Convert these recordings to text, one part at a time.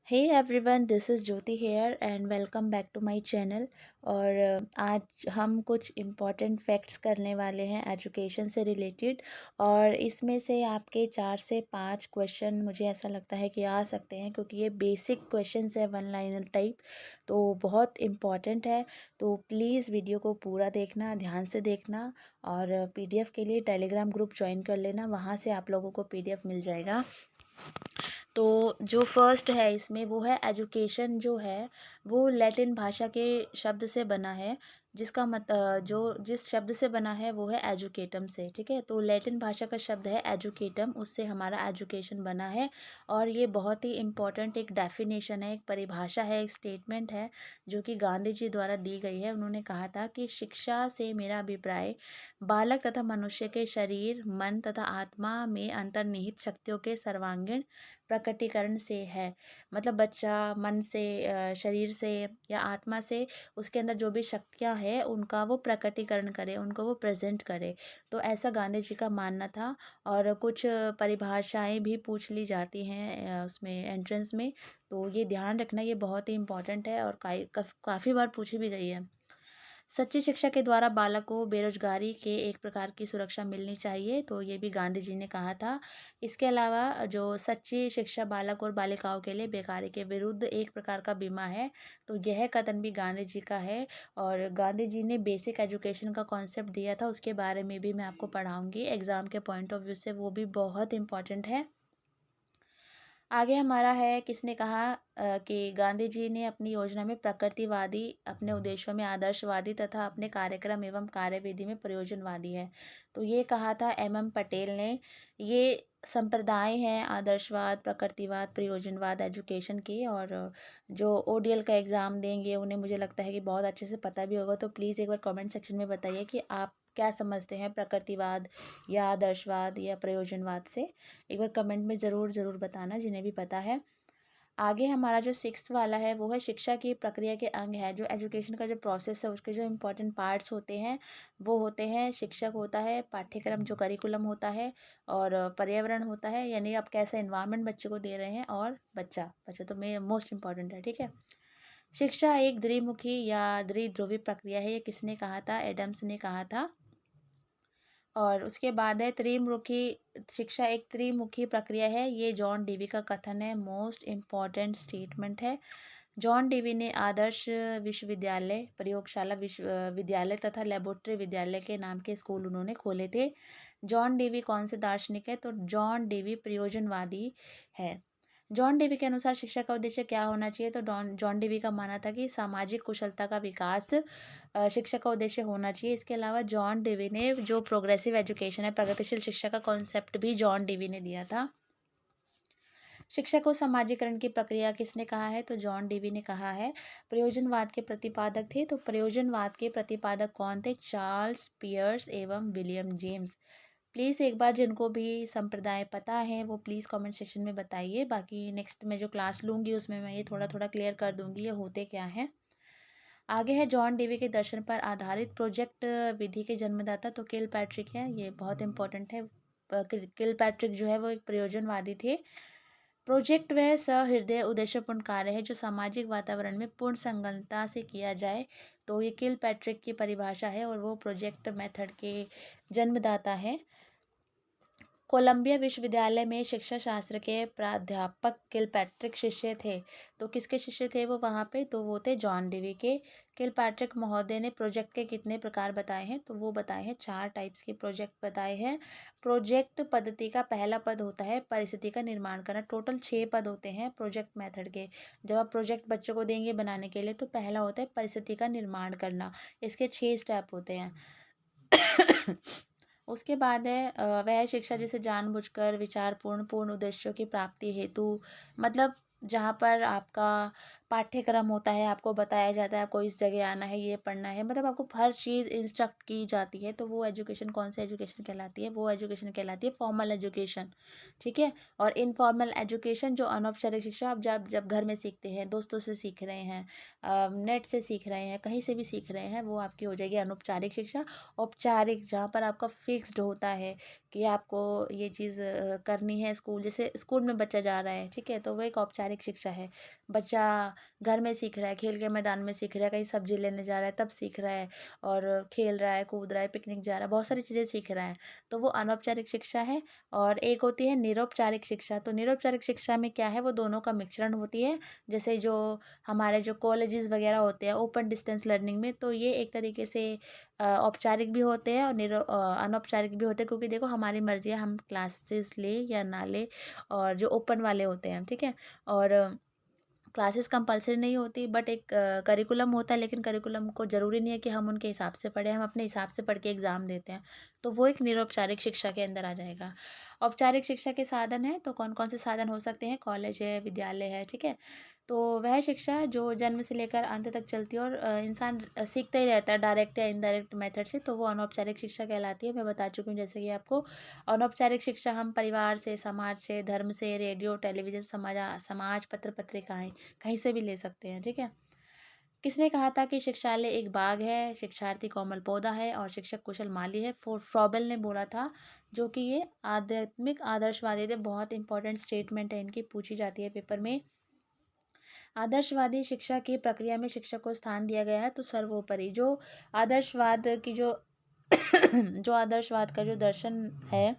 Hey everyone, this is Jyoti here and welcome back to my channel. और आज हम कुछ इम्पॉर्टेंट फैक्ट्स करने वाले हैं एजुकेशन से रिलेटेड। और इसमें से आपके 4 से 5 क्वेश्चन मुझे ऐसा लगता है कि आ सकते हैं, क्योंकि ये बेसिक क्वेश्चंस है, वन लाइनर टाइप। तो बहुत इम्पॉर्टेंट है। तो प्लीज़ वीडियो को पूरा देखना, ध्यान से देखना। और पीडीएफ के लिए टेलीग्राम ग्रुप ज्वाइन कर लेना, वहाँ से आप लोगों को पीडीएफ मिल जाएगा। तो जो फर्स्ट है इसमें वो है एजुकेशन। जो है वो लैटिन भाषा के शब्द से बना है, जिसका जो जिस शब्द से बना है वो है एजुकेटम से। ठीक है, तो लैटिन भाषा का शब्द है एजुकेटम, उससे हमारा एजुकेशन बना है। और ये बहुत ही इम्पोर्टेंट एक डेफिनेशन है, एक परिभाषा है, एक स्टेटमेंट है जो कि गांधी जी द्वारा दी गई है। उन्होंने कहा था कि शिक्षा से मेरा अभिप्राय बालक तथा मनुष्य के शरीर, मन तथा आत्मा में अंतर्निहित शक्तियों के सर्वांगीण प्रकटीकरण से है। मतलब बच्चा मन से, शरीर से या आत्मा से, उसके अंदर जो भी शक्तियाँ हैं उनका वो प्रकटीकरण करे, उनको वो प्रेजेंट करे। तो ऐसा गांधी जी का मानना था। और कुछ परिभाषाएं भी पूछ ली जाती हैं उसमें एंट्रेंस में। तो ये ध्यान रखना, ये बहुत ही इंपॉर्टेंट है और काफ़ी बार पूछी भी गई है। सच्ची शिक्षा के द्वारा बालक को बेरोजगारी के एक प्रकार की सुरक्षा मिलनी चाहिए, तो ये भी गांधी जी ने कहा था। इसके अलावा जो सच्ची शिक्षा बालक और बालिकाओं के लिए बेकारी के विरुद्ध एक प्रकार का बीमा है, तो यह कथन भी गांधी जी का है। और गांधी जी ने बेसिक एजुकेशन का कॉन्सेप्ट दिया था, उसके बारे में भी मैं आपको पढ़ाऊंगी एग्ज़ाम के पॉइंट ऑफ व्यू से, वो भी बहुत इंपॉर्टेंट है। आगे हमारा है, किसने कहा कि गांधी जी ने अपनी योजना में प्रकृतिवादी, अपने उद्देश्यों में आदर्शवादी तथा अपने कार्यक्रम एवं कार्यविधि में प्रयोजनवादी है। तो ये कहा था एम पटेल ने। ये संप्रदाय हैं आदर्शवाद, प्रकृतिवाद, प्रयोजनवाद एजुकेशन की। और जो ओडीएल का एग्ज़ाम देंगे उन्हें मुझे लगता है कि बहुत अच्छे से पता भी होगा। तो प्लीज़ एक बार कमेंट सेक्शन में बताइए कि आप क्या समझते हैं प्रकृतिवाद या आदर्शवाद या प्रयोजनवाद से। एक बार कमेंट में ज़रूर ज़रूर बताना जिन्हें भी पता है। आगे हमारा जो सिक्स्थ वाला है वो है शिक्षा की प्रक्रिया के अंग है। जो एजुकेशन का जो प्रोसेस है उसके जो इम्पोर्टेंट पार्ट्स होते हैं वो होते हैं, शिक्षक होता है, पाठ्यक्रम जो करिकुलम होता है, और पर्यावरण होता है, यानी आप कैसा इन्वायरमेंट बच्चे को दे रहे हैं, और बच्चा बच्चा तो मैं मोस्ट इम्पॉर्टेंट है। ठीक है, शिक्षा एक द्विमुखी या द्विध्रुवी प्रक्रिया है, ये किसने कहा था? एडम्स ने कहा था। और उसके बाद है त्रिमुखी, शिक्षा एक त्रिमुखी प्रक्रिया है, ये जॉन डीवी का कथन है, मोस्ट इम्पॉर्टेंट स्टेटमेंट है। जॉन डीवी ने आदर्श विश्वविद्यालय, प्रयोगशाला विश्वविद्यालय तथा लेबोरेटरी विद्यालय के नाम के स्कूल उन्होंने खोले थे। जॉन डीवी कौन से दार्शनिक है? तो जॉन डीवी प्रयोजनवादी है। जॉन डीवी के अनुसार शिक्षा का उद्देश्य क्या होना चाहिए? तो जॉन डीवी का मानना था कि सामाजिक कुशलता का विकास शिक्षा का उद्देश्य होना चाहिए। इसके अलावा जॉन डीवी ने जो प्रोग्रेसिव एजुकेशन है, प्रगतिशील शिक्षा का कॉन्सेप्ट भी जॉन डीवी ने दिया था। शिक्षा को समाजीकरण की प्रक्रिया किसने कहा है? तो जॉन डीवी ने कहा है। प्रयोजनवाद के प्रतिपादक थे, तो प्रयोजनवाद के प्रतिपादक कौन थे? चार्ल्स पियर्स एवं विलियम जेम्स। प्लीज़ एक बार जिनको भी संप्रदाय पता है वो प्लीज़ कमेंट सेक्शन में बताइए। बाकी नेक्स्ट मैं जो क्लास लूँगी उसमें मैं ये थोड़ा थोड़ा क्लियर कर दूँगी ये होते क्या हैं। आगे है जॉन डीवी के दर्शन पर आधारित प्रोजेक्ट विधि के जन्मदाता, तो किल पैट्रिक है, ये बहुत इंपॉर्टेंट है। किल पैट्रिक जो है वो एक प्रयोजनवादी थे। प्रोजेक्ट वह सहृदय उद्देश्यपूर्ण कार्य है जो सामाजिक वातावरण में पूर्ण संलग्नता से किया जाए, तो ये किल पैट्रिक की परिभाषा है और वो प्रोजेक्ट मेथड के जन्मदाता है। कोलंबिया विश्वविद्यालय में शिक्षा शास्त्र के प्राध्यापक किलपैट्रिक शिष्य थे। तो किसके शिष्य थे वो वहाँ पे? तो वो थे जॉन डीवी के। किलपैट्रिक महोदय ने प्रोजेक्ट के कितने प्रकार बताए हैं? तो वो बताए हैं 4 टाइप्स के प्रोजेक्ट बताए हैं। प्रोजेक्ट पद्धति का पहला पद होता है परिस्थिति का निर्माण करना। टोटल 6 पद होते हैं प्रोजेक्ट मेथड के। जब आप प्रोजेक्ट बच्चों को देंगे बनाने के लिए तो पहला होता है परिस्थिति का निर्माण करना। इसके 6 स्टेप होते हैं। उसके बाद है वह शिक्षा जिसे जानबूझकर विचारपूर्ण पूर्ण उद्देश्यों की प्राप्ति हेतु, मतलब जहाँ पर आपका पाठ्यक्रम होता है, आपको बताया जाता है आपको इस जगह आना है, ये पढ़ना है, मतलब आपको हर चीज़ इंस्ट्रक्ट की जाती है। तो वो एजुकेशन कौन सी एजुकेशन कहलाती है? वो एजुकेशन कहलाती है फॉर्मल एजुकेशन, ठीक है। और इनफॉर्मल एजुकेशन जो अनौपचारिक शिक्षा आप जब जब घर में सीखते हैं, दोस्तों से सीख रहे हैं, नेट से सीख रहे हैं, कहीं से भी सीख रहे हैं, वो आपकी हो जाएगी अनौपचारिक शिक्षा। औपचारिक जहाँ पर आपका फिक्स्ड होता है कि आपको ये चीज़ करनी है, स्कूल जैसे स्कूल में बच्चा जा रहा है, ठीक है, तो वो एक औपचारिक शिक्षा है। बच्चा घर में सीख रहा है, खेल के मैदान में सीख रहा है, कहीं सब्जी लेने जा रहा है तब सीख रहा है, और खेल रहा है, कूद रहा है, पिकनिक जा रहा है, बहुत सारी चीज़ें सीख रहा है, तो वो अनौपचारिक शिक्षा है। और एक होती है निरौपचारिक शिक्षा। तो निरौपचारिक शिक्षा में क्या है, वो दोनों का मिश्रण होती है। जैसे जो हमारे जो कॉलेजेस वगैरह होते हैं ओपन डिस्टेंस लर्निंग में, तो ये एक तरीके से औपचारिक भी होते हैं और अनौपचारिक भी होते हैं, क्योंकि देखो हमारी मर्ज़ी है हम क्लासेस ले या ना ले, और जो ओपन वाले होते हैं, ठीक है। और क्लासेस कंपल्सरी नहीं होती, बट एक करिकुलम होता है, लेकिन करिकुलम को ज़रूरी नहीं है कि हम उनके हिसाब से पढ़ें, हम अपने हिसाब से पढ़ के एग्ज़ाम देते हैं। तो वो एक निरौपचारिक शिक्षा के अंदर आ जाएगा। औपचारिक शिक्षा के साधन हैं, तो कौन कौन से साधन हो सकते हैं? कॉलेज है, विद्यालय है, ठीक है। तो वह शिक्षा जो जन्म से लेकर अंत तक चलती है, और इंसान सीखता ही रहता है डायरेक्ट या इनडायरेक्ट मेथड से, तो वो अनौपचारिक शिक्षा कहलाती है। मैं बता चुकी हूँ जैसे कि आपको अनौपचारिक शिक्षा हम परिवार से, समाज से, धर्म से, रेडियो, टेलीविज़न, समाज, पत्र पत्रिकाएँ कहीं से भी ले सकते हैं, ठीक है। किसने कहा था कि शिक्षालय एक बाग है, शिक्षार्थी कोमल पौधा है और शिक्षक कुशल माली है? फ्रॉबेल ने बोला था, जो कि ये आध्यात्मिक आदर्शवादी थे। बहुत इंपॉर्टेंट स्टेटमेंट है इनकी, पूछी जाती है पेपर में। आदर्शवादी शिक्षा की प्रक्रिया में शिक्षक को स्थान दिया गया है, तो सर्वोपरि जो आदर्शवाद की जो जो आदर्शवाद का जो दर्शन है,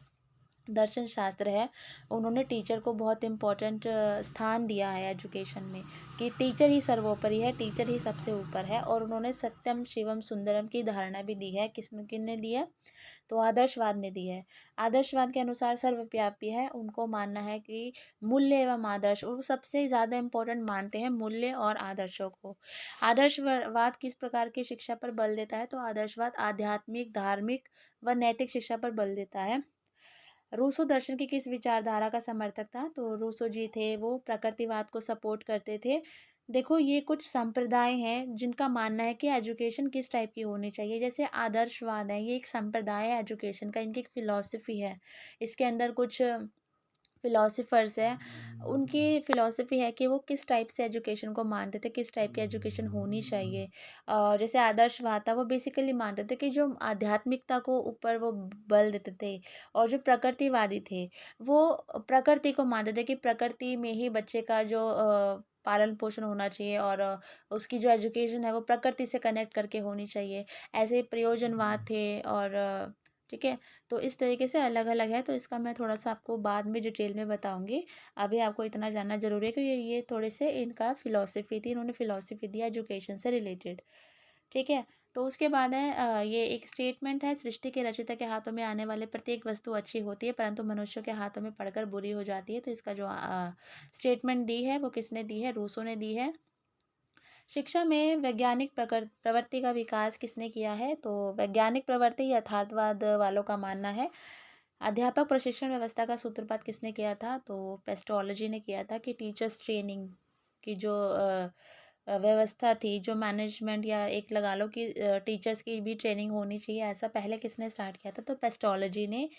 दर्शन शास्त्र है, उन्होंने टीचर को बहुत इम्पोर्टेंट स्थान दिया है एजुकेशन में, कि टीचर ही सर्वोपरि है, टीचर ही सबसे ऊपर है। और उन्होंने सत्यम शिवम सुंदरम की धारणा भी दी है। किसने दी है? तो आदर्शवाद ने दी है। आदर्शवाद के अनुसार सर्वव्यापी है, उनको मानना है कि मूल्य एवं आदर्श, वो सबसे ज़्यादा इम्पोर्टेंट मानते हैं मूल्य और आदर्शों को। आदर्शवाद किस प्रकार की शिक्षा पर बल देता है? तो आदर्शवाद आध्यात्मिक, धार्मिक व नैतिक शिक्षा पर बल देता है। रूसो दर्शन की किस विचारधारा का समर्थक था? तो रूसो जी थे, वो प्रकृतिवाद को सपोर्ट करते थे। देखो ये कुछ संप्रदाय हैं जिनका मानना है कि एजुकेशन किस टाइप की होनी चाहिए। जैसे आदर्शवाद है, ये एक संप्रदाय है एजुकेशन का, इनकी एक फ़िलॉसफ़ी है। इसके अंदर कुछ फ़िलॉसफ़र्स हैं, उनकी फ़िलॉसफ़ी है कि वो किस टाइप से एजुकेशन को मानते थे, किस टाइप की एजुकेशन होनी चाहिए। जैसे आदर्शवाद था, वो बेसिकली मानते थे कि जो आध्यात्मिकता को ऊपर वो बल देते थे, और जो प्रकृतिवादी थे, वो प्रकृति को मानते थे कि प्रकृति में ही बच्चे का जो पालन-पोषण होना चाहिए, और उसकी जो एजुकेशन है वो प्रकृति से कनेक्ट करके होनी चाहिए। ऐसे ही प्रयोजनवाद थे, और ठीक है। तो इस तरीके से अलग-अलग है, तो इसका मैं थोड़ा-सा आपको बाद में डिटेल में बताऊँगी। अभी आपको इतना जानना ज़रूरी है कि ये थोड़े से इनका फ़िलॉसफ़ी थी, इन्होंने फ़िलॉसफ़ी दी एजुकेशन से रिलेटेड, ठीक है। तो उसके बाद है ये एक स्टेटमेंट है, सृष्टि के रचयिता के हाथों में आने वाले प्रत्येक वस्तु अच्छी होती है, परंतु मनुष्यों के हाथों में पड़कर बुरी हो जाती है। तो इसका जो स्टेटमेंट दी है, वो किसने दी है? रूसो ने दी है। शिक्षा में वैज्ञानिक प्रवृत्ति का विकास किसने किया है? तो वैज्ञानिक प्रवृत्ति यथार्थवाद वालों का मानना है। अध्यापक प्रशिक्षण व्यवस्था का सूत्रपात किसने किया था? तो पेस्टोलॉजी ने किया था, कि टीचर्स ट्रेनिंग की जो व्यवस्था थी, जो मैनेजमेंट, या एक लगा लो कि टीचर्स की भी ट्रेनिंग होनी चाहिए, ऐसा पहले किसने स्टार्ट किया था? तो पेस्टोलॉजी ने।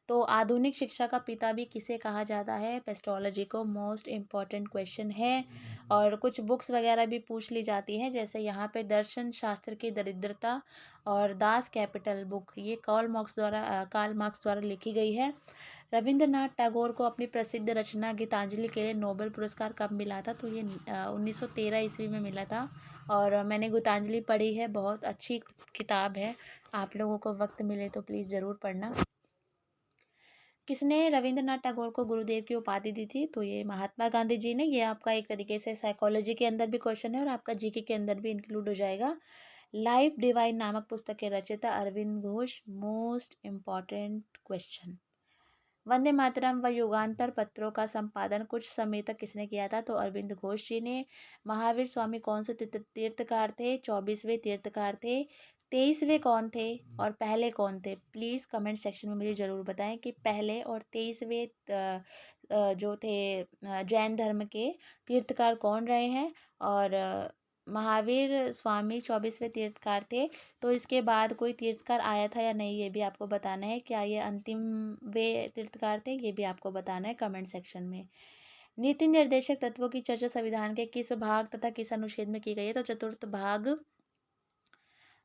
तो आधुनिक शिक्षा का पिता भी किसे कहा जाता है? पेस्टोलॉजी को। मोस्ट इम्पॉर्टेंट क्वेश्चन है, और कुछ बुक्स वगैरह भी पूछ ली जाती हैं, जैसे यहाँ पे दर्शन शास्त्र की दरिद्रता और दास कैपिटल बुक, ये कार्ल मार्क्स द्वारा लिखी गई है। रविंद्रनाथ टैगोर को अपनी प्रसिद्ध रचना गीतांजलि के लिए नोबेल पुरस्कार कब मिला था? तो ये 1913 ईस्वी में मिला था। और मैंने गीतांजलि पढ़ी है, बहुत अच्छी किताब है, आप लोगों को वक्त मिले तो प्लीज़ ज़रूर पढ़ना। किसने रविंद्रनाथ टैगोर को गुरुदेव की उपाधि दी थी? तो ये महात्मा गांधी जी ने। ये आपका एक तरीके से साइकोलॉजी के अंदर भी क्वेश्चन है, और आपका जीके के अंदर भी इंक्लूड हो जाएगा। लाइफ डिवाइन नामक पुस्तक के रचयिता Arvind Ghosh. Most important question. Vande Mataram व युगांतर पत्रों का संपादन कुछ समय तक किसने किया था? तो अरविंद घोष जी ने। महावीर स्वामी कौन से तीर्थकार थे? 24वें तीर्थकार थे। 23वें कौन थे और पहले कौन थे? प्लीज़ कमेंट सेक्शन में मुझे ज़रूर बताएं कि पहले और 23वें जो थे जैन धर्म के तीर्थकार कौन रहे हैं, और महावीर स्वामी 24वें तीर्थकार थे। तो इसके बाद कोई तीर्थकार आया था या नहीं, ये भी आपको बताना है। क्या ये अंतिम वे तीर्थकार थे, ये भी आपको बताना है कमेंट सेक्शन में। नीति निर्देशक तत्वों की चर्चा संविधान के किस भाग तथा किस अनुच्छेद में की गई है, तो चतुर्थ भाग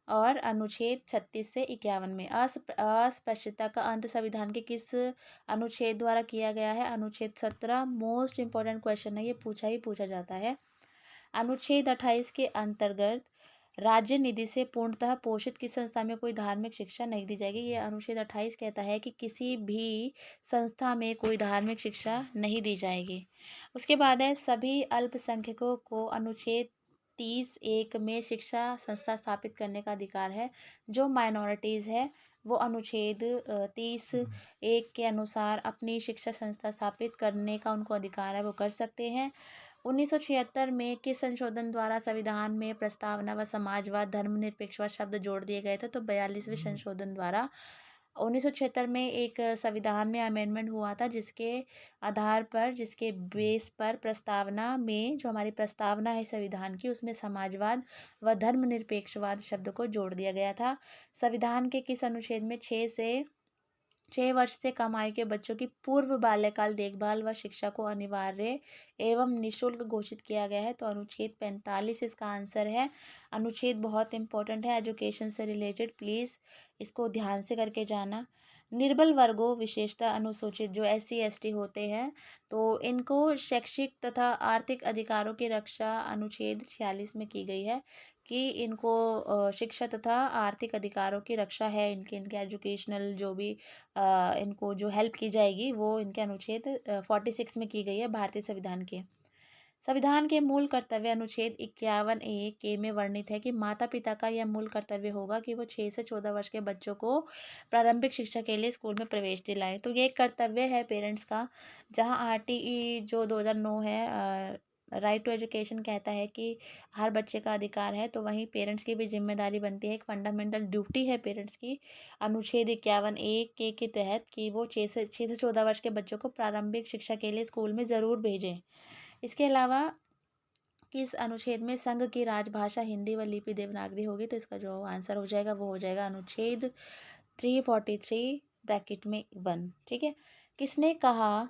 और अनुच्छेद 36 से 51 में। अस्पृश्यता का अंत संविधान के किस अनुच्छेद द्वारा किया गया है, अनुच्छेद 17। मोस्ट इंपॉर्टेंट क्वेश्चन है, ये पूछा ही पूछा जाता है। अनुच्छेद 28 के अंतर्गत राज्य निधि से पूर्णतः पोषित किस संस्था में कोई धार्मिक शिक्षा नहीं दी जाएगी। ये अनुच्छेद 28 कहता है कि किसी भी संस्था में कोई धार्मिक शिक्षा नहीं दी जाएगी। उसके बाद है सभी अल्पसंख्यकों को अनुच्छेद 30(1) में शिक्षा संस्था स्थापित करने का अधिकार है। जो माइनॉरिटीज़ है वो अनुच्छेद 30(1) के अनुसार अपनी शिक्षा संस्था स्थापित करने का उनको अधिकार है, वो कर सकते हैं। 1976 में किस संशोधन द्वारा संविधान में प्रस्तावना व समाजवाद धर्मनिरपेक्षवाद शब्द जोड़ दिए गए थे, तो 42वें संशोधन द्वारा 1976 में एक संविधान में अमेंडमेंट हुआ था, जिसके आधार पर, जिसके बेस पर प्रस्तावना में, जो हमारी प्रस्तावना है संविधान की, उसमें समाजवाद व धर्मनिरपेक्षवाद शब्द को जोड़ दिया गया था। संविधान के किस अनुच्छेद में 6 वर्ष से कम आयु के बच्चों की पूर्व बाल्यकाल देखभाल व शिक्षा को अनिवार्य एवं निःशुल्क घोषित किया गया है, तो अनुच्छेद 45 इसका आंसर है। अनुच्छेद बहुत इंपॉर्टेंट है एजुकेशन से रिलेटेड, प्लीज़ इसको ध्यान से करके जाना। निर्बल वर्गों विशेषतः अनुसूचित जो SC ST होते हैं, तो इनको शैक्षिक तथा आर्थिक अधिकारों की रक्षा अनुच्छेद 46 में की गई है, कि इनको शिक्षा तथा आर्थिक अधिकारों की रक्षा है, इनके इनके एजुकेशनल जो भी इनको जो हेल्प की जाएगी, वो इनके अनुच्छेद 46 में की गई है भारतीय संविधान के। संविधान के मूल कर्तव्य अनुच्छेद 51(a) में वर्णित है कि माता पिता का यह मूल कर्तव्य होगा कि वो 6 से 14 वर्ष के बच्चों को प्रारंभिक शिक्षा के लिए स्कूल में प्रवेश दिलाएं। तो ये एक कर्तव्य है पेरेंट्स का, जहाँ RTE जो 2009 है, राइट टू एजुकेशन कहता है कि हर बच्चे का अधिकार है, तो वहीं पेरेंट्स की भी जिम्मेदारी बनती है, एक फंडामेंटल ड्यूटी है पेरेंट्स की अनुच्छेद 51(a) के तहत, कि वो 6 से 14 वर्ष के बच्चों को प्रारंभिक शिक्षा के लिए स्कूल में ज़रूर भेजें। इसके अलावा किस अनुच्छेद में संघ की राजभाषा हिंदी व लिपि देवनागरी होगी, तो इसका जो आंसर हो जाएगा वो हो जाएगा अनुच्छेद 343 ब्रैकेट में 1। ठीक है। किसने कहा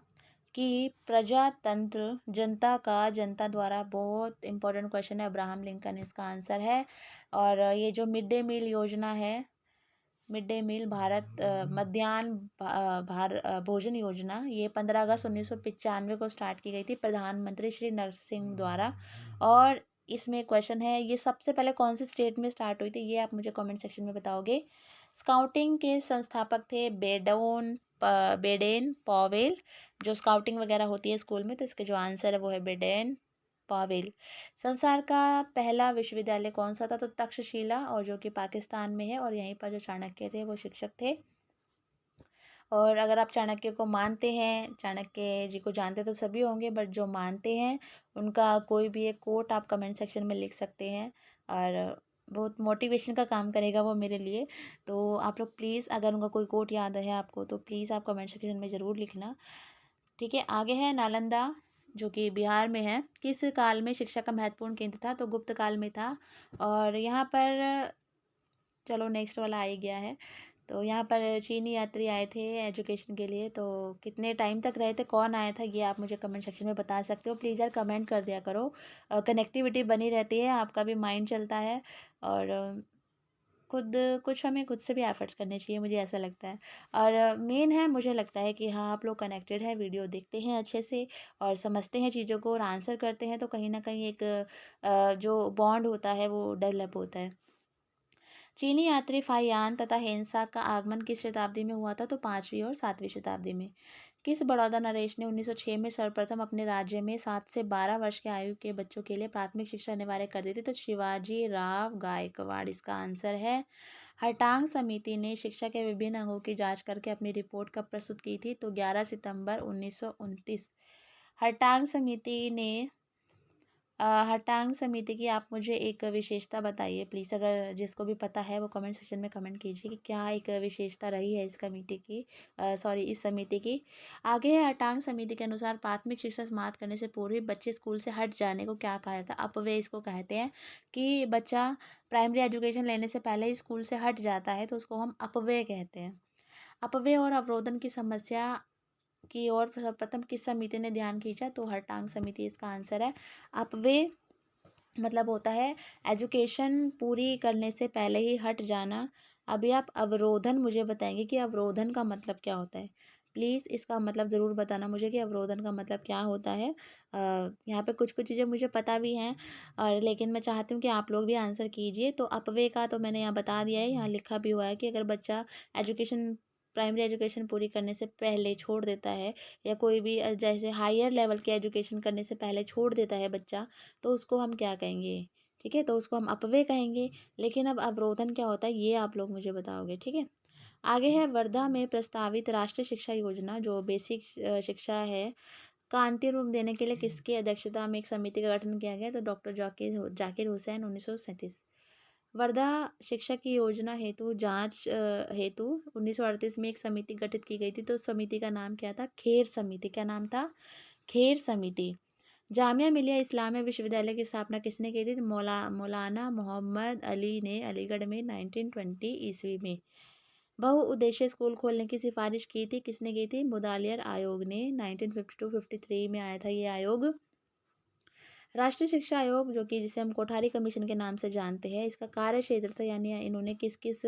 कि प्रजातंत्र जनता का जनता द्वारा, बहुत इंपॉर्टेंट क्वेश्चन है, अब्राहम लिंकन इसका आंसर है। और ये जो मिड डे मील योजना है, मिड डे मील भारत मध्याह्न भोजन योजना, ये 15 अगस्त 1995 को स्टार्ट की गई थी प्रधानमंत्री श्री नरसिंह द्वारा। और इसमें क्वेश्चन है, ये सबसे पहले कौन से स्टेट में स्टार्ट हुई थी, ये आप मुझे कमेंट सेक्शन में बताओगे। स्काउटिंग के संस्थापक थे बेडेन पॉवेल, जो स्काउटिंग वगैरह होती है स्कूल में, तो इसके जो आंसर है वो है बेडेन पावेल। संसार का पहला विश्वविद्यालय कौन सा था, तो तक्षशिला, और जो कि पाकिस्तान में है, और यहीं पर जो चाणक्य थे वो शिक्षक थे। और अगर आप चाणक्य को मानते हैं, चाणक्य जी को जानते तो सभी होंगे, बट जो मानते हैं उनका कोई भी एक कोट आप कमेंट सेक्शन में लिख सकते हैं, और बहुत मोटिवेशन का काम करेगा वो मेरे लिए। तो आप लोग प्लीज़, अगर उनका कोई कोट याद है आपको, तो प्लीज़ आप कमेंट सेक्शन में ज़रूर लिखना। ठीक है। आगे है नालंदा, जो कि बिहार में है। किस काल में शिक्षा का महत्वपूर्ण केंद्र था, तो गुप्त काल में था। और यहाँ पर चलो नेक्स्ट वाला आ ही गया है। तो यहाँ पर चीनी यात्री आए थे एजुकेशन के लिए, तो कितने टाइम तक रहे थे, कौन आया था, ये आप मुझे कमेंट सेक्शन में बता सकते हो। प्लीज़ यार कमेंट कर दिया करो, कनेक्टिविटी बनी रहती है, आपका भी माइंड चलता है। और खुद कुछ हमें खुद से भी एफर्ट्स करने चाहिए, मुझे ऐसा लगता है। और मेन है, मुझे लगता है कि हाँ, आप लोग कनेक्टेड हैं, वीडियो देखते हैं अच्छे से और समझते हैं चीज़ों को और आंसर करते हैं, तो कहीं ना कहीं एक जो बॉन्ड होता है वो डेवलप होता है। चीनी यात्री फाहियान तथा हेंसा का आगमन किस शताब्दी में हुआ था, तो 5वीं और 7वीं शताब्दी में। किस बड़ौदा नरेश ने 1906 में सर्वप्रथम अपने राज्य में 7 से 12 वर्ष के आयु के बच्चों के लिए प्राथमिक शिक्षा अनिवार्य कर दी थी, तो शिवाजी राव गायकवाड़ इसका आंसर है। हरटांग समिति ने शिक्षा के विभिन्न अंगों की जांच करके अपनी रिपोर्ट कब प्रस्तुत की थी, तो 11 सितंबर 1929। हरटांग समिति ने हटांग समिति की आप मुझे एक विशेषता बताइए प्लीज़, अगर जिसको भी पता है वो कमेंट सेक्शन में कमेंट कीजिए कि क्या एक विशेषता रही है इस कमेटी की, सॉरी इस समिति की। आगे है, हटांग समिति के अनुसार प्राथमिक शिक्षा समाप्त करने से पूर्व ही बच्चे स्कूल से हट जाने को क्या कहा जाता है? अपव्यय इसको कहते हैं कि बच्चा प्राइमरी एजुकेशन लेने से पहले ही स्कूल से हट जाता है तो उसको हम अपव्यय कहते हैं। अपव्यय और अवरोधन की समस्या की ओर सर्वप्रथम किस समिति ने ध्यान खींचा? तो हरटांग समिति इसका आंसर है। अपव्यय मतलब होता है एजुकेशन पूरी करने से पहले ही हट जाना। अभी आप अवरोधन मुझे बताएंगे कि अवरोधन का मतलब क्या होता है? प्लीज़ इसका मतलब ज़रूर बताना मुझे कि अवरोधन का मतलब क्या होता है। यहाँ पे कुछ कुछ चीज़ें मुझे पता भी हैं, और लेकिन मैं चाहती हूँ कि आप लोग भी आंसर कीजिए। तो अपव्यय का तो मैंने यहाँ बता दिया है, यहाँ लिखा भी हुआ है कि अगर बच्चा एजुकेशन प्राइमरी एजुकेशन पूरी करने से पहले छोड़ देता है, या कोई भी जैसे हायर लेवल की एजुकेशन करने से पहले छोड़ देता है बच्चा, तो उसको हम क्या कहेंगे? ठीक है, तो उसको हम अपव्यय कहेंगे। लेकिन अब अवरोधन क्या होता है ये आप लोग मुझे बताओगे, ठीक है। आगे है, वर्धा में प्रस्तावित राष्ट्रीय शिक्षा योजना जो बेसिक शिक्षा है का अंतिम रूप देने के लिए किसकी अध्यक्षता में एक समिति का गठन किया गया? तो डॉक्टर जाकिर जाकिर हुसैन 1937। वर्धा शिक्षा की योजना हेतु जांच हेतु 1938 में एक समिति गठित की गई थी, तो समिति का नाम क्या था? खेर समिति। क्या नाम था? खेर समिति। जामिया मिलिया इस्लामिया विश्वविद्यालय की स्थापना किसने की थी? तो मौलाना मोहम्मद अली ने अलीगढ़ में 1920 ईस्वी में। बहुउद्देशीय स्कूल खोलने की सिफारिश की थी, किसने की थी? मुदालियर आयोग ने 1952-53 में आया था ये आयोग। राष्ट्रीय शिक्षा आयोग जो कि जिसे हम कोठारी कमीशन के नाम से जानते हैं, इसका कार्य क्षेत्र था, यानी इन्होंने किस किस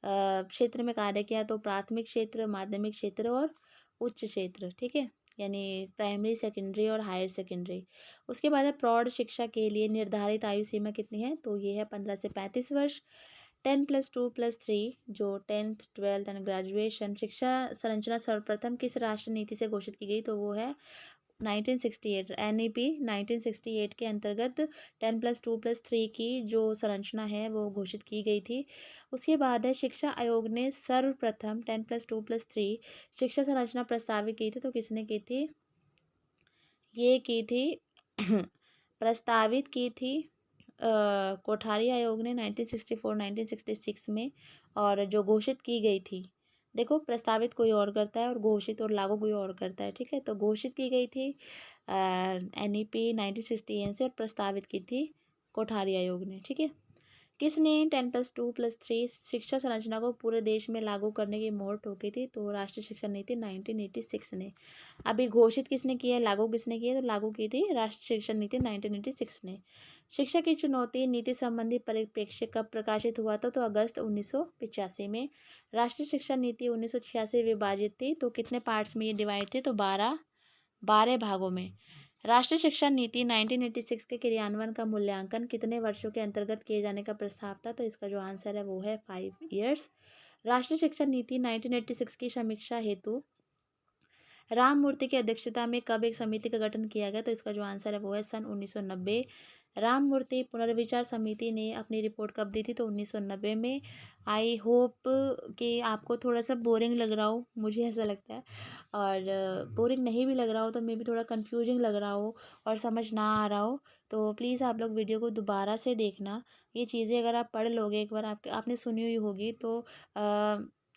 क्षेत्र में कार्य किया? तो प्राथमिक क्षेत्र, माध्यमिक क्षेत्र और उच्च क्षेत्र, ठीक है, यानी प्राइमरी, सेकेंडरी और हायर सेकेंडरी। उसके बाद है, प्रौढ़ शिक्षा के लिए निर्धारित आयु सीमा कितनी है? तो ये है 15 से 35 वर्ष। 10+2+3 जो 10th 12th एंड ग्रेजुएशन शिक्षा संरचना सर्वप्रथम किस राष्ट्र नीति से घोषित की गई? तो वो है 1968 NEP 1968 के अंतर्गत 10+2+3 की जो संरचना है वो घोषित की गई थी। उसके बाद है, शिक्षा आयोग ने सर्वप्रथम 10+2+3 शिक्षा संरचना प्रस्तावित की थी, तो किसने की थी? ये की थी प्रस्तावित की थी कोठारी आयोग ने 1964-1966 में, और जो घोषित की गई थी, देखो प्रस्तावित कोई और करता है और घोषित और लागू कोई और करता है, ठीक है। तो घोषित की गई थी NEP 1968 से, और प्रस्तावित की थी कोठारी आयोग ने, ठीक है। किसने 10+2+3 शिक्षा संरचना को पूरे देश में लागू करने की मोहर ठोकी थी? तो राष्ट्रीय शिक्षा नीति 1986 ने। अभी घोषित किसने किया है, लागू किसने किया है? तो लागू की थी राष्ट्रीय शिक्षा नीति 1986 ने। शिक्षा की चुनौती नीति संबंधी परिप्रेक्ष्य कब प्रकाशित हुआ था? तो अगस्त 1985 में। राष्ट्रीय शिक्षा नीति 1986 विभाजित थी, तो कितने पार्ट्स में ये डिवाइड थी? तो 12 भागों में। राष्ट्रीय शिक्षा नीति 1986 के क्रियान्वयन का मूल्यांकन कितने वर्षों के अंतर्गत किए जाने का प्रस्ताव था? तो इसका जो आंसर है वो है 5 ईयर्स। राष्ट्रीय शिक्षा नीति 1986 की समीक्षा हेतु राम मूर्ति की अध्यक्षता में कब एक समिति का गठन किया गया? तो इसका जो आंसर है वो है सन 1990। राम मूर्ति पुनर्विचार समिति ने अपनी रिपोर्ट कब दी थी? तो 1990 में। आई होप कि आपको थोड़ा सा बोरिंग लग रहा हो, मुझे ऐसा लगता है, और बोरिंग नहीं भी लग रहा हो तो मे भी थोड़ा कन्फ्यूजिंग लग रहा हो और समझ ना आ रहा हो, तो प्लीज़ आप लोग वीडियो को दोबारा से देखना। ये चीज़ें अगर आप पढ़ लोगे एक बार, आपने सुनी हुई होगी, तो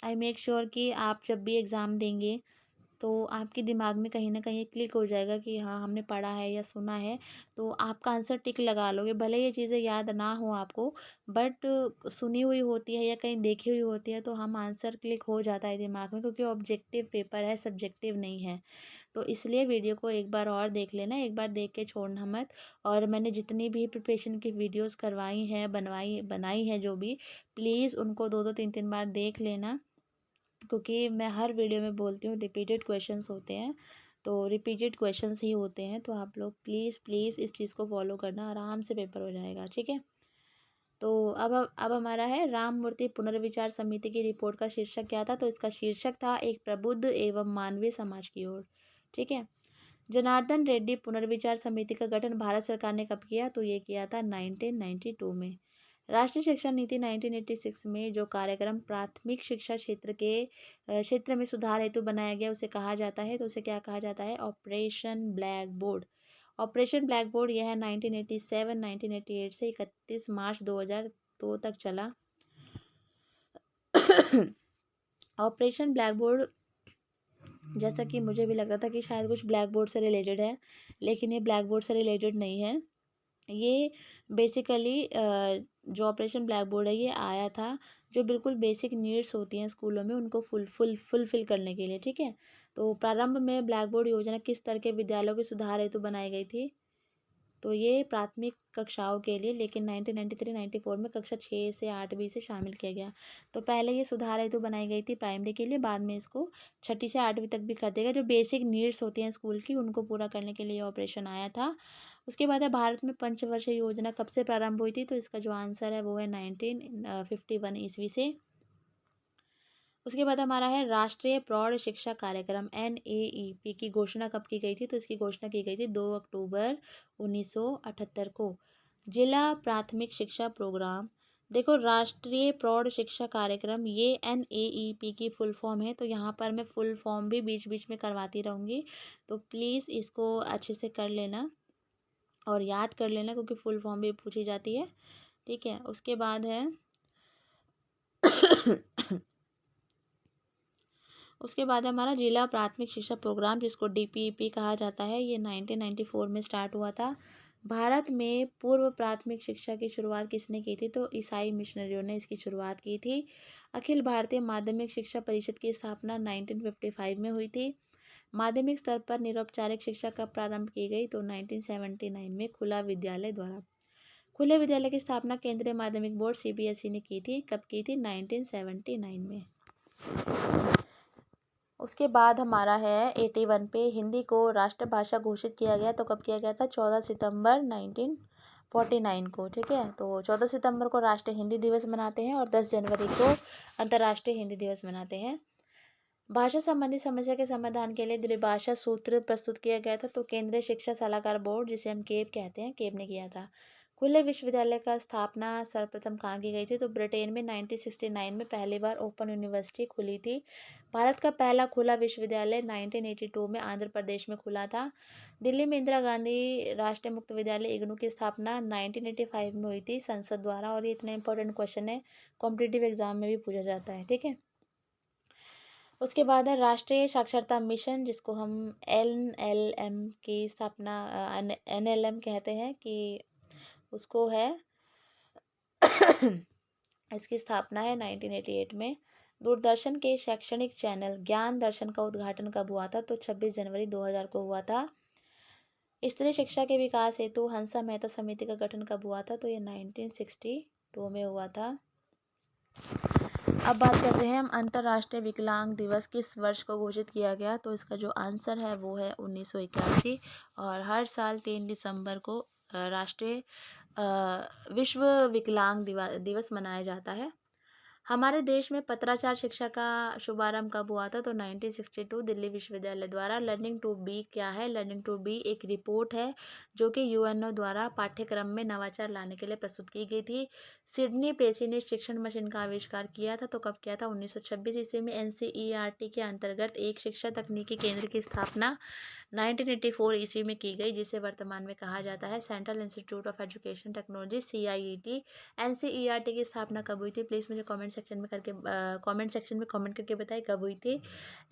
आई मेक श्योर कि आप जब भी एग्ज़ाम देंगे तो आपके दिमाग में कहीं न कहीं क्लिक हो जाएगा कि हाँ, हमने पढ़ा है या सुना है, तो आपका आंसर टिक लगा लोगे। भले ये चीज़ें याद ना हो आपको, बट सुनी हुई होती है या कहीं देखी हुई होती है, तो हम आंसर क्लिक हो जाता है दिमाग में, क्योंकि ऑब्जेक्टिव पेपर है, सब्जेक्टिव नहीं है। तो इसलिए वीडियो को एक बार और देख लेना, एक बार देख के छोड़ना मत। और मैंने जितनी भी प्रिपरेशन की वीडियोज़ करवाई हैं, बनाई हैं जो भी, प्लीज़ उनको 2-2 3-3 बार देख लेना, क्योंकि मैं हर वीडियो में बोलती हूँ रिपीटेड क्वेश्चंस होते हैं, तो रिपीटेड क्वेश्चंस ही होते हैं, तो आप लोग प्लीज़ प्लीज़ इस चीज़ को फॉलो करना, आराम से पेपर हो जाएगा, ठीक है। तो अब हमारा है, राम मूर्ति पुनर्विचार समिति की रिपोर्ट का शीर्षक क्या था? तो इसका शीर्षक था एक प्रबुद्ध एवं मानवीय समाज की ओर, ठीक है। जनार्दन रेड्डी पुनर्विचार समिति का गठन भारत सरकार ने कब किया? तो ये किया था 1992 में। राष्ट्रीय शिक्षा नीति 1986 में जो कार्यक्रम प्राथमिक शिक्षा क्षेत्र में सुधार हेतु बनाया गया उसे कहा जाता है, तो उसे क्या कहा जाता है? Operation black board. Operation black board यह है 1987 1988 से 31 मार्च 2002 तक चला। ऑपरेशन ब्लैक बोर्ड, जैसा कि मुझे भी लग रहा था कि शायद कुछ ब्लैक बोर्ड से रिलेटेड है, लेकिन ये ब्लैक बोर्ड से रिलेटेड नहीं है। ये बेसिकली जो ऑपरेशन ब्लैक बोर्ड है ये आया था जो बिल्कुल बेसिक नीड्स होती हैं स्कूलों में उनको फुलफिल करने के लिए, ठीक है। तो प्रारंभ में ब्लैक बोर्ड योजना किस तरह के विद्यालयों के सुधार हेतु बनाई गई थी? तो ये प्राथमिक कक्षाओं के लिए, लेकिन 1993-94 में कक्षा 6 से 8वीं से शामिल किया गया। तो पहले ये सुधार हेतु बनाई गई थी प्राइमरी के लिए, बाद में इसको छठी से 8वीं तक भी कर देगा। जो बेसिक नीड्स होती हैं स्कूल की उनको पूरा करने के लिए ये ऑपरेशन आया था। उसके बाद है भारत में पंचवर्षीय योजना कब से प्रारंभ हुई थी? तो इसका जो आंसर है वो है 1951 ईस्वी से। उसके बाद हमारा है राष्ट्रीय प्रौढ़ शिक्षा कार्यक्रम NAEP की घोषणा कब की गई थी? तो इसकी घोषणा की गई थी 2 अक्टूबर 1978 को। जिला प्राथमिक शिक्षा प्रोग्राम, देखो राष्ट्रीय प्रौढ़ शिक्षा कार्यक्रम ये NAEP की फुल फॉर्म है, तो यहाँ पर मैं फुल फॉर्म भी बीच बीच में करवाती रहूँगी, तो प्लीज़ इसको अच्छे से कर लेना और याद कर लेना क्योंकि फुल फॉर्म भी पूछी जाती है, ठीक है। उसके बाद है उसके बाद हमारा जिला प्राथमिक शिक्षा प्रोग्राम जिसको DPEP कहा जाता है, ये 1994 में स्टार्ट हुआ था। भारत में पूर्व प्राथमिक शिक्षा की शुरुआत किसने की थी? तो ईसाई मिशनरियों ने इसकी शुरुआत की थी। अखिल भारतीय माध्यमिक शिक्षा परिषद की स्थापना 1955 में हुई थी। माध्यमिक स्तर पर निरौपचारिक शिक्षा कब प्रारंभ की गई? तो 1979 में खुला विद्यालय द्वारा। खुले विद्यालय की स्थापना केंद्रीय माध्यमिक बोर्ड CBSE ने की थी। कब की थी? 1979 में। उसके बाद हमारा है 81 पे हिंदी को राष्ट्रभाषा घोषित किया गया, तो कब किया गया था? 14 सितंबर 1949 को, ठीक है। तो 14 सितंबर को राष्ट्रीय हिंदी दिवस मनाते हैं और 10 जनवरी को अंतर्राष्ट्रीय हिंदी दिवस मनाते हैं। भाषा संबंधी समस्या के समाधान के लिए द्विभाषा सूत्र प्रस्तुत किया गया था, तो केंद्रीय शिक्षा सलाहकार बोर्ड जिसे हम केब कहते हैं, केब ने किया था। खुले विश्वविद्यालय का स्थापना सर्वप्रथम कहाँ की गई थी? तो ब्रिटेन में 1969 में पहली बार ओपन यूनिवर्सिटी खुली थी। भारत का पहला खुला विश्वविद्यालय 1982 में आंध्र प्रदेश में खुला था। दिल्ली में इंदिरा गांधी राष्ट्रीय मुक्त विद्यालय इग्नू की स्थापना 1985 में हुई थी संसद द्वारा, और ये इतना इंपॉर्टेंट क्वेश्चन है, कॉम्पिटिटिव एग्जाम में भी पूछा जाता है, ठीक है। उसके बाद है राष्ट्रीय साक्षरता मिशन जिसको हम NLM की स्थापना NLM कहते हैं कि उसको है इसकी स्थापना है 1988 में। दूरदर्शन के शैक्षणिक चैनल ज्ञान दर्शन का उद्घाटन कब हुआ था? तो 26 जनवरी 2000 को हुआ था। स्त्री शिक्षा के विकास हेतु हंसा मेहता समिति का गठन कब हुआ था? तो ये 1962 में हुआ था। अब बात करते हैं हम अंतर्राष्ट्रीय विकलांग दिवस किस वर्ष को घोषित किया गया? तो इसका जो आंसर है वो है 1981, और हर साल 3 दिसंबर को राष्ट्रीय विश्व विकलांग दिवस मनाया जाता है। हमारे देश में पत्राचार शिक्षा का शुभारंभ कब हुआ था? तो 1962 दिल्ली विश्वविद्यालय द्वारा। लर्निंग टू बी क्या है? लर्निंग टू बी एक रिपोर्ट है जो कि UNO द्वारा पाठ्यक्रम में नवाचार लाने के लिए प्रस्तुत की गई थी। सिडनी प्रेसी ने शिक्षण मशीन का आविष्कार किया था, तो कब किया था? 1926 ईस्वी में। NCERT के अंतर्गत एक शिक्षा तकनीकी केंद्र की स्थापना 1984 ईस्वी में की गई, जिसे वर्तमान में कहा जाता है central institute of education technology CIET। NCERT की स्थापना कब हुई थी? प्लीज़ मुझे कमेंट सेक्शन में कमेंट करके बताएं कब हुई थी।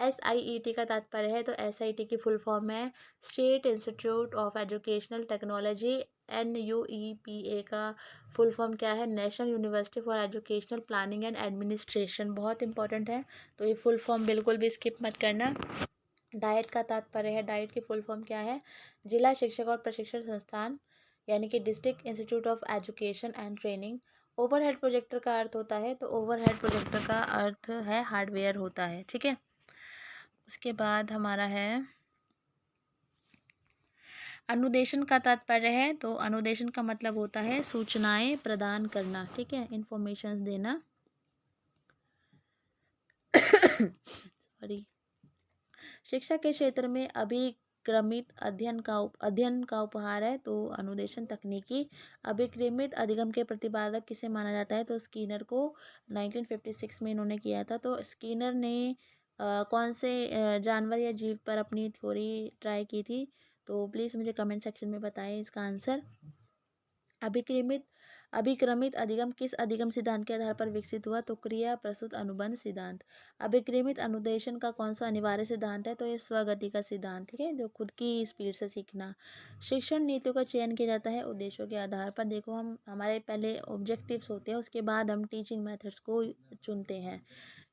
SIET का तात्पर्य है, तो SIT की फुल फॉर्म है state institute of educational technology. NUEPA का फुल फॉर्म क्या है? National university for educational planning and administration. बहुत इंपॉर्टेंट है, तो ये फुल फॉर्म बिल्कुल भी स्किप मत करना। डाइट का तात्पर्य है, डाइट की फुल फॉर्म क्या है? जिला शिक्षक और प्रशिक्षण संस्थान, यानी कि district institute of education and training. Overhead projector का अर्थ होता है, तो ओवरहेड प्रोजेक्टर का अर्थ है हार्डवेयर होता है, ठीक है। उसके बाद हमारा है अनुदेशन का तात्पर्य है, तो अनुदेशन का मतलब होता है सूचनाएं प्रदान करना, ठीक है, इंफॉर्मेशंस देना। सॉरी। शिक्षा के क्षेत्र में अभिक्रमित अध्ययन का उपहार है, तो अनुदेशन तकनीकी। अभिक्रमित अधिगम के प्रतिपादक किसे माना जाता है? तो स्कीनर को 1956 में इन्होंने किया था। तो स्कीनर ने कौन से जानवर या जीव पर अपनी थ्योरी ट्राई की थी? तो प्लीज़ मुझे कमेंट सेक्शन में बताएं इसका आंसर। अभिक्रमित अभिक्रमित अधिगम किस अधिगम सिद्धांत के आधार पर विकसित हुआ? तो क्रिया प्रसूत अनुबंध सिद्धांत। अभिक्रमित अनुदेशन का कौन सा अनिवार्य सिद्धांत है? तो ये स्वगति का सिद्धांत, ठीक है, जो खुद की स्पीड से सीखना। शिक्षण नीतियों का चयन किया जाता है उद्देश्यों के आधार पर। देखो, हम हमारे पहले ऑब्जेक्टिव्स होते हैं, उसके बाद हम टीचिंग मेथड्स को चुनते हैं।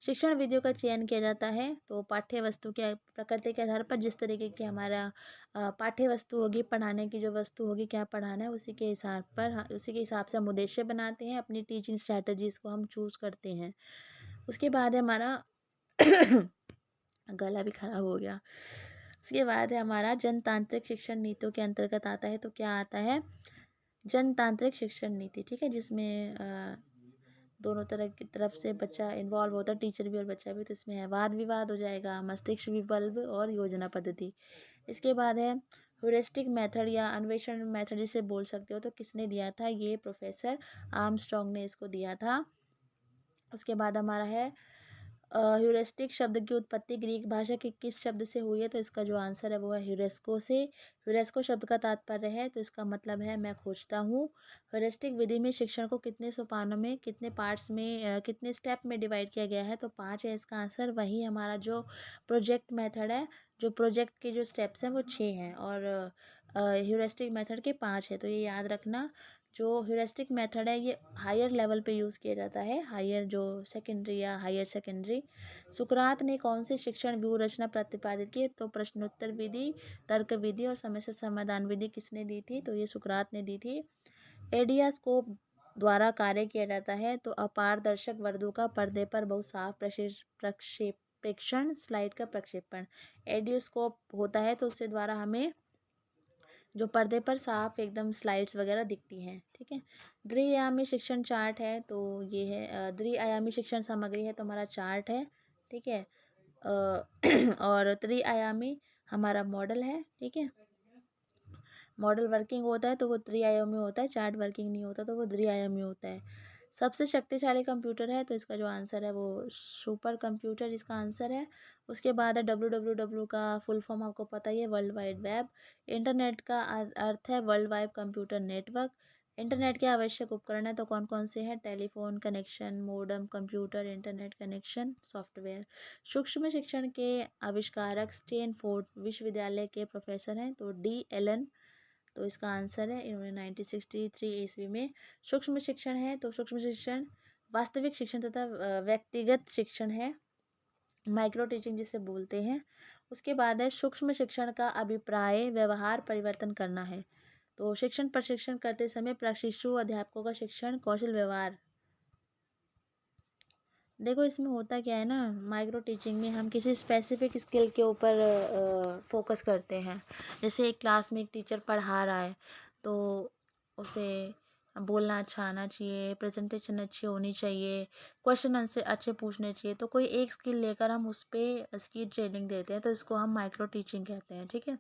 शिक्षण विधियों का चयन किया जाता है तो पाठ्य वस्तु के प्रकृति के आधार पर, जिस तरीके की हमारा पाठ्य वस्तु होगी, पढ़ाने की जो वस्तु होगी, क्या पढ़ाना है, उसी के हिसाब पर उसी के हिसाब से हम उद्देश्य बनाते हैं, अपनी टीचिंग स्ट्रैटेजीज को हम चूज करते हैं। उसके बाद है हमारा गला भी खराब हो गया। उसके बाद है हमारा जनतांत्रिक शिक्षण नीतियों के अंतर्गत आता है, तो क्या आता है? जनतांत्रिक शिक्षण नीति, ठीक है, जिसमें दोनों तरह की तरफ से बच्चा इन्वॉल्व होता है, टीचर भी और बच्चा भी। तो इसमें है वाद विवाद हो जाएगा, मस्तिष्क विकल्प और योजना पद्धति। इसके बाद है ह्यूरिस्टिक मेथड या अन्वेषण मेथड, जिसे बोल सकते हो। तो किसने दिया था? ये प्रोफेसर आर्मस्ट्रॉन्ग ने इसको दिया था। उसके बाद हमारा है ह्यूरिस्टिक शब्द की उत्पत्ति ग्रीक भाषा के किस शब्द से हुई है? तो इसका जो आंसर है वो है ह्यूरेस्को से। ह्यूरेस्को शब्द का तात्पर्य है, तो इसका मतलब है मैं खोजता हूँ। ह्यूरिस्टिक विधि में शिक्षण को कितने सोपानों में, कितने पार्ट्स में, कितने स्टेप में डिवाइड किया गया है? तो 5 है इसका आंसर। वही हमारा जो प्रोजेक्ट मेथड है, जो प्रोजेक्ट के जो स्टेप्स हैं वो 6 हैं, और ह्यूरिस्टिक मेथड के 5 है। तो ये याद रखना। जो ह्यूरिस्टिक मेथड है ये हायर लेवल पे यूज़ किया जाता है, हायर जो सेकेंडरी या हायर सेकेंडरी। सुकरात ने कौन सी शिक्षण व्यूह रचना प्रतिपादित की? तो प्रश्नोत्तर विधि, तर्क विधि और समस्या समाधान विधि किसने दी थी? तो ये सुकरात ने दी थी। एडियास्कोप द्वारा कार्य किया जाता है, तो अपारदर्शक वर्दू का पर्दे पर बहुत साफ प्रक्षेपण स्लाइड का प्रक्षेपण। एडियोस्कोप होता है तो उसके द्वारा हमें जो पर्दे पर साफ एकदम स्लाइड्स वगैरह दिखती हैं, ठीक है। द्विआयामी शिक्षण चार्ट है, तो ये है द्विआयामी शिक्षण सामग्री है, तो हमारा चार्ट है, ठीक है। और त्रिआयामी हमारा मॉडल है, ठीक है। मॉडल वर्किंग होता है तो वो त्रिआयामी होता है, चार्ट वर्किंग नहीं होता तो वो द्विआयामी होता है। सबसे शक्तिशाली कंप्यूटर है, तो इसका जो आंसर है वो सुपर कंप्यूटर इसका आंसर है। उसके बाद है WWW का फुल फॉर्म आपको पता ही है, वर्ल्ड वाइड वेब। इंटरनेट का अर्थ है world wide computer network. Internet के आवश्यक उपकरण है, तो कौन कौन से हैं? Telephone connection, modem, computer, internet connection, software. सूक्ष्म शिक्षण के आविष्कारक स्टैनफोर्ड विश्वविद्यालय के प्रोफेसर हैं, तो D. एलन। तो इसका आंसर है, इन्होंने 1963 ईस्वी में सूक्ष्म शिक्षण है। तो सूक्ष्म शिक्षण वास्तविक शिक्षण तथा व्यक्तिगत शिक्षण है, माइक्रो टीचिंग जिसे बोलते हैं। उसके बाद है सूक्ष्म शिक्षण का अभिप्राय व्यवहार परिवर्तन करना है। तो शिक्षण प्रशिक्षण करते समय प्रशिक्षु अध्यापकों का शिक्षण कौशल व्यवहार। देखो, इसमें होता क्या है ना, माइक्रो टीचिंग में हम किसी स्पेसिफिक स्किल के ऊपर फोकस करते हैं। जैसे एक क्लास में एक टीचर पढ़ा रहा है, तो उसे बोलना अच्छा आना चाहिए, प्रेजेंटेशन अच्छी होनी चाहिए, क्वेश्चन आंसर अच्छे पूछने चाहिए। तो कोई एक स्किल लेकर हम उस पर उसकी ट्रेनिंग देते हैं, तो इसको हम माइक्रो टीचिंग कहते हैं, ठीक है।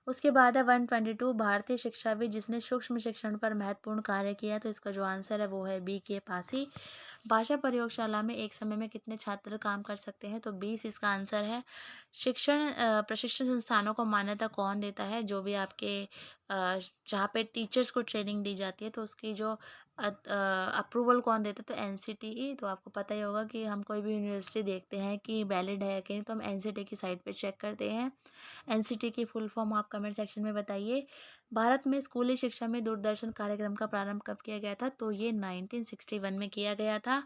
उसके बाद है 122 भारतीय शिक्षाविद जिसने सूक्ष्म शिक्षण पर महत्वपूर्ण कार्य किया। तो इसका जो आंसर है वो है B. K. पासी। भाषा प्रयोगशाला में एक समय में कितने छात्र काम कर सकते हैं? तो 20 इसका आंसर है। शिक्षण प्रशिक्षण संस्थानों को मान्यता कौन देता है? जो भी आपके जहाँ पे टीचर्स को ट्रेनिंग दी जाती है, तो उसकी जो अप्रूवल कौन देता है? तो NCTE। तो आपको पता ही होगा कि हम कोई भी यूनिवर्सिटी देखते हैं कि वैलिड है कि नहीं, तो हम NCTE की साइट पे चेक करते हैं। NCTE की फुल फॉर्म आप कमेंट सेक्शन में बताइए। भारत में स्कूली शिक्षा में दूरदर्शन कार्यक्रम का प्रारंभ कब किया गया था? तो ये 1961 में किया गया था।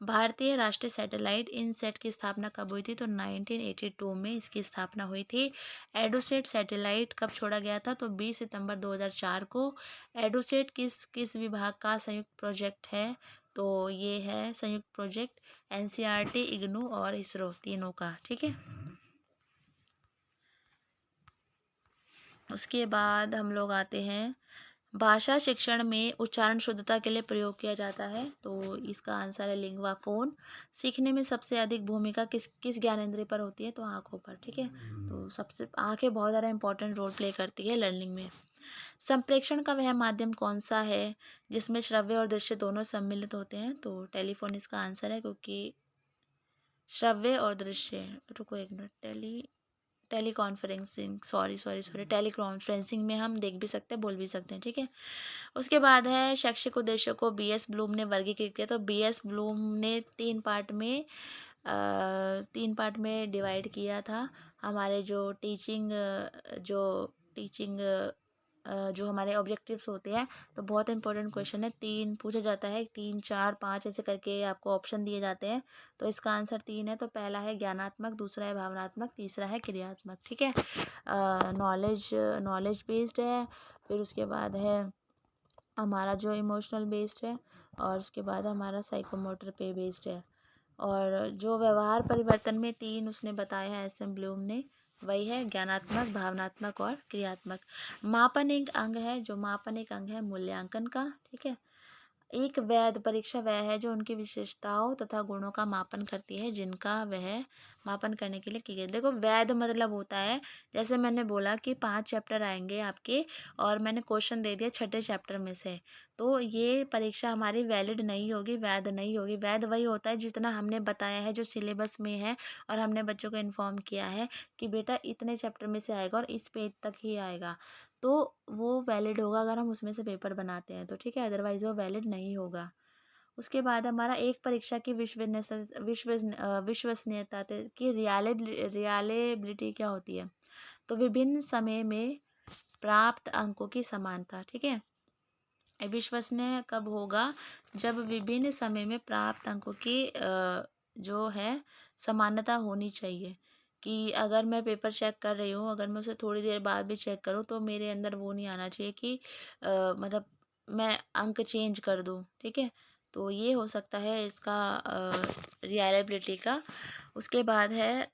भारतीय राष्ट्रीय सैटेलाइट इनसैट की स्थापना कब हुई थी? तो 1982 में इसकी स्थापना हुई थी। एडुसेट सैटेलाइट कब छोड़ा गया था? तो 20 सितंबर 2004 को। एडुसेट किस किस विभाग का संयुक्त प्रोजेक्ट है? तो ये है संयुक्त प्रोजेक्ट NCERT, इग्नू और इसरो तीनों का, ठीक है। उसके बाद हम लोग आते हैं, भाषा शिक्षण में उच्चारण शुद्धता के लिए प्रयोग किया जाता है। तो इसका आंसर है लिंगवा फोन। सीखने में सबसे अधिक भूमिका किस किस ज्ञानेंद्रिय पर होती है? तो आँखों पर, ठीक है। तो सबसे आँखें बहुत ज़्यादा इंपॉर्टेंट रोल प्ले करती है लर्निंग में। संप्रेषण का वह माध्यम कौन सा है जिसमें श्रव्य और दृश्य दोनों सम्मिलित होते हैं? तो टेलीफोन इसका आंसर है, क्योंकि श्रव्य और दृश्य, रुको एक मिनट, टेलीकॉन्फ्रेंसिंग, सॉरी टेलीकॉन्फ्रेंसिंग में हम देख भी सकते हैं, बोल भी सकते हैं, ठीक है। उसके बाद है शैक्षिक उद्देश्यों को बीएस ब्लूम ने वर्गीकृत किया। तो बीएस ब्लूम ने 3 पार्ट में डिवाइड किया था। हमारे जो टीचिंग जो हमारे ऑब्जेक्टिव्स होते हैं, तो बहुत इंपॉर्टेंट क्वेश्चन है, 3 पूछा जाता है, 3 4 5 ऐसे करके आपको ऑप्शन दिए जाते हैं। तो इसका आंसर 3 है। तो पहला है ज्ञानात्मक, दूसरा है भावनात्मक, तीसरा है क्रियात्मक, ठीक है। नॉलेज नॉलेज बेस्ड है। फिर उसके बाद है हमारा जो इमोशनल बेस्ड है, और उसके बाद हमारा साइकोमोटर पे बेस्ड है। और जो व्यवहार परिवर्तन में 3 उसने बताया है एस एम ब्लूम ने, वही है ज्ञानात्मक, भावनात्मक और क्रियात्मक। मापन एक अंग है मूल्यांकन का, ठीक है। एक वैध परीक्षा वह है जो उनकी विशेषताओं तथा गुणों का मापन करती है, जिनका वह मापन करने के लिए की गई। देखो वैध मतलब होता है, जैसे मैंने बोला कि 5 चैप्टर आएंगे आपके, और मैंने क्वेश्चन दे दिया छठे चैप्टर में से, तो ये परीक्षा हमारी वैलिड नहीं होगी, वैध नहीं होगी। वैध वही होता है जितना हमने बताया है, जो सिलेबस में है, और हमने बच्चों को इन्फॉर्म किया है कि बेटा इतने चैप्टर में से आएगा और इस पेज तक ही आएगा, तो वो वैलिड होगा अगर हम उसमें से पेपर बनाते हैं तो, ठीक है। अदरवाइज वो वैलिड नहीं होगा। उसके बाद हमारा एक परीक्षा की विश्वसनीयता की रियालेबिलिटी क्या होती है। तो विभिन्न समय में प्राप्त अंकों की समानता, ठीक है। विश्वसनीय कब होगा, जब विभिन्न समय में प्राप्त अंकों की जो है समानता होनी चाहिए। कि अगर मैं पेपर चेक कर रही हूँ, अगर मैं उसे थोड़ी देर बाद भी चेक करूँ, तो मेरे अंदर वो नहीं आना चाहिए कि मतलब मैं अंक चेंज कर दूँ, ठीक है। तो ये हो सकता है इसका रिलायबिलिटी का। उसके बाद है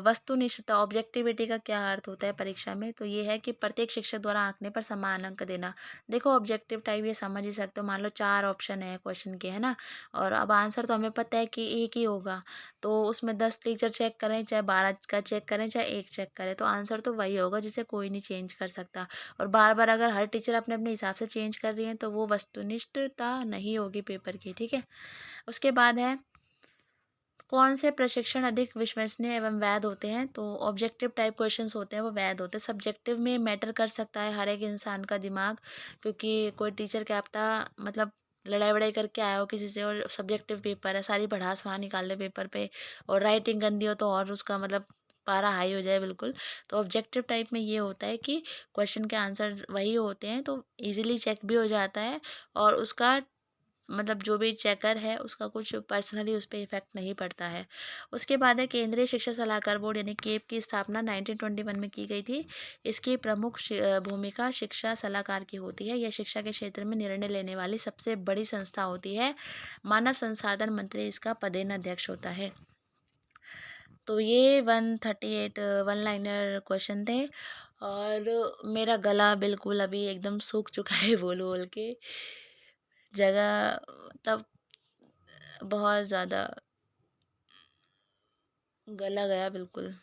वस्तुनिष्ठता, ऑब्जेक्टिविटी का क्या अर्थ होता है परीक्षा में। तो ये है कि प्रत्येक शिक्षक द्वारा आंकने पर समान अंक देना। देखो ऑब्जेक्टिव टाइप ये समझ ही सकते हो, मान लो 4 ऑप्शन है क्वेश्चन के, है ना, और अब आंसर तो हमें पता है कि एक ही होगा। तो उसमें 10 टीचर चेक करें, चाहे 12 का चेक करें, चाहे एक चेक करें, तो आंसर तो वही होगा जिसे कोई नहीं चेंज कर सकता। और बार बार अगर हर टीचर अपने अपने हिसाब से चेंज कर रही है, तो वो वस्तुनिष्ठता नहीं होगी पेपर की, ठीक है। उसके बाद है कौन से प्रशिक्षण अधिक विश्वसनीय एवं वैध होते हैं। तो ऑब्जेक्टिव टाइप क्वेश्चंस होते हैं वो वैध होते हैं। सब्जेक्टिव में मैटर कर सकता है हर एक इंसान का दिमाग, क्योंकि कोई टीचर क्या पता मतलब लड़ाई वड़ाई करके आया हो किसी से, और सब्जेक्टिव पेपर है, सारी भड़ास वहाँ निकाल दे पेपर पे, और राइटिंग गंदी हो तो और उसका मतलब पारा हाई हो जाए बिल्कुल। तो ऑब्जेक्टिव टाइप में ये होता है कि क्वेश्चन के आंसर वही होते हैं, तो इजीली चेक भी हो जाता है, और उसका मतलब जो भी चेकर है उसका कुछ पर्सनली उस पर इफेक्ट नहीं पड़ता है। उसके बाद है केंद्रीय शिक्षा सलाहकार बोर्ड यानी केप की स्थापना 1921 में की गई थी। इसकी प्रमुख भूमिका शिक्षा सलाहकार की होती है। यह शिक्षा के क्षेत्र में निर्णय लेने वाली सबसे बड़ी संस्था होती है। मानव संसाधन मंत्री इसका पदेन अध्यक्ष होता है। तो ये 138 वन लाइनर क्वेश्चन थे, और मेरा गला बिल्कुल अभी एकदम सूख चुका है बोल बोल के, जगह तब बहुत ज़्यादा गला गया बिल्कुल।